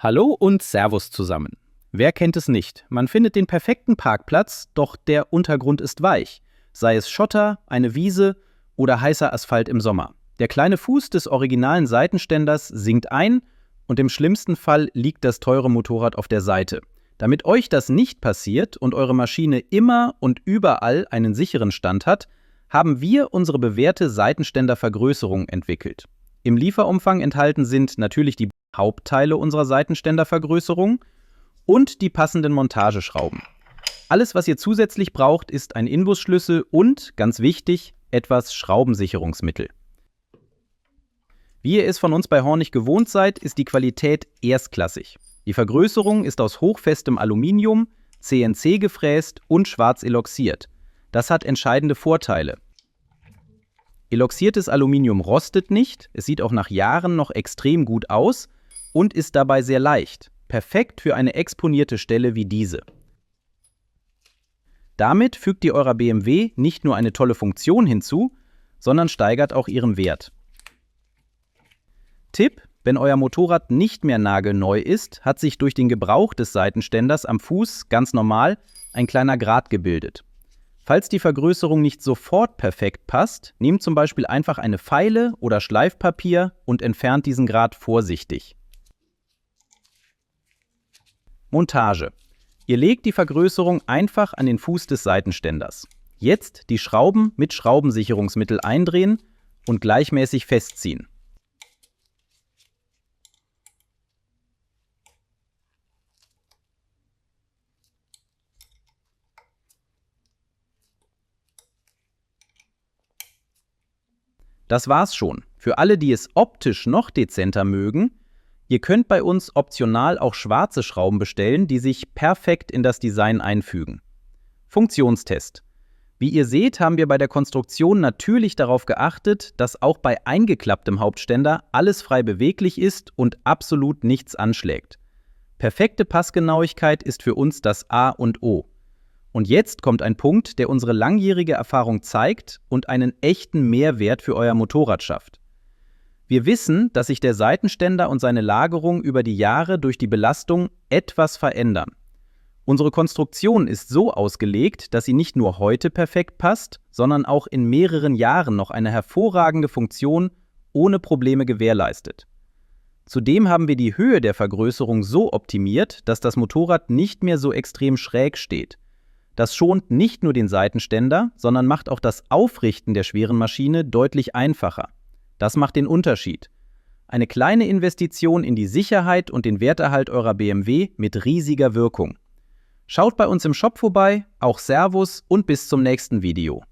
Hallo und Servus zusammen. Wer kennt es nicht? Man findet den perfekten Parkplatz, doch der Untergrund ist weich. Sei es Schotter, eine Wiese oder heißer Asphalt im Sommer. Der kleine Fuß des originalen Seitenständers sinkt ein und im schlimmsten Fall liegt das teure Motorrad auf der Seite. Damit euch das nicht passiert und eure Maschine immer und überall einen sicheren Stand hat, haben wir unsere bewährte Seitenständervergrößerung entwickelt. Im Lieferumfang enthalten sind natürlich die Hauptteile unserer Seitenständervergrößerung und die passenden Montageschrauben. Alles, was ihr zusätzlich braucht, ist ein Inbusschlüssel und, ganz wichtig, etwas Schraubensicherungsmittel. Wie ihr es von uns bei Hornig gewohnt seid, ist die Qualität erstklassig. Die Vergrößerung ist aus hochfestem Aluminium, CNC gefräst und schwarz eloxiert. Das hat entscheidende Vorteile. Eloxiertes Aluminium rostet nicht, es sieht auch nach Jahren noch extrem gut aus und ist dabei sehr leicht, perfekt für eine exponierte Stelle wie diese. Damit fügt ihr eurer BMW nicht nur eine tolle Funktion hinzu, sondern steigert auch ihren Wert. Tipp: Wenn euer Motorrad nicht mehr nagelneu ist, hat sich durch den Gebrauch des Seitenständers am Fuß ganz normal ein kleiner Grat gebildet. Falls die Vergrößerung nicht sofort perfekt passt, nehmt zum Beispiel einfach eine Feile oder Schleifpapier und entfernt diesen Grat vorsichtig. Montage: Ihr legt die Vergrößerung einfach an den Fuß des Seitenständers. Jetzt die Schrauben mit Schraubensicherungsmittel eindrehen und gleichmäßig festziehen. Das war's schon. Für alle, die es optisch noch dezenter mögen, ihr könnt bei uns optional auch schwarze Schrauben bestellen, die sich perfekt in das Design einfügen. Funktionstest: Wie ihr seht, haben wir bei der Konstruktion natürlich darauf geachtet, dass auch bei eingeklapptem Hauptständer alles frei beweglich ist und absolut nichts anschlägt. Perfekte Passgenauigkeit ist für uns das A und O. Und jetzt kommt ein Punkt, der unsere langjährige Erfahrung zeigt und einen echten Mehrwert für euer Motorrad schafft. Wir wissen, dass sich der Seitenständer und seine Lagerung über die Jahre durch die Belastung etwas verändern. Unsere Konstruktion ist so ausgelegt, dass sie nicht nur heute perfekt passt, sondern auch in mehreren Jahren noch eine hervorragende Funktion ohne Probleme gewährleistet. Zudem haben wir die Höhe der Vergrößerung so optimiert, dass das Motorrad nicht mehr so extrem schräg steht. Das schont nicht nur den Seitenständer, sondern macht auch das Aufrichten der schweren Maschine deutlich einfacher. Das macht den Unterschied. Eine kleine Investition in die Sicherheit und den Werterhalt eurer BMW mit riesiger Wirkung. Schaut bei uns im Shop vorbei, auch Servus und bis zum nächsten Video.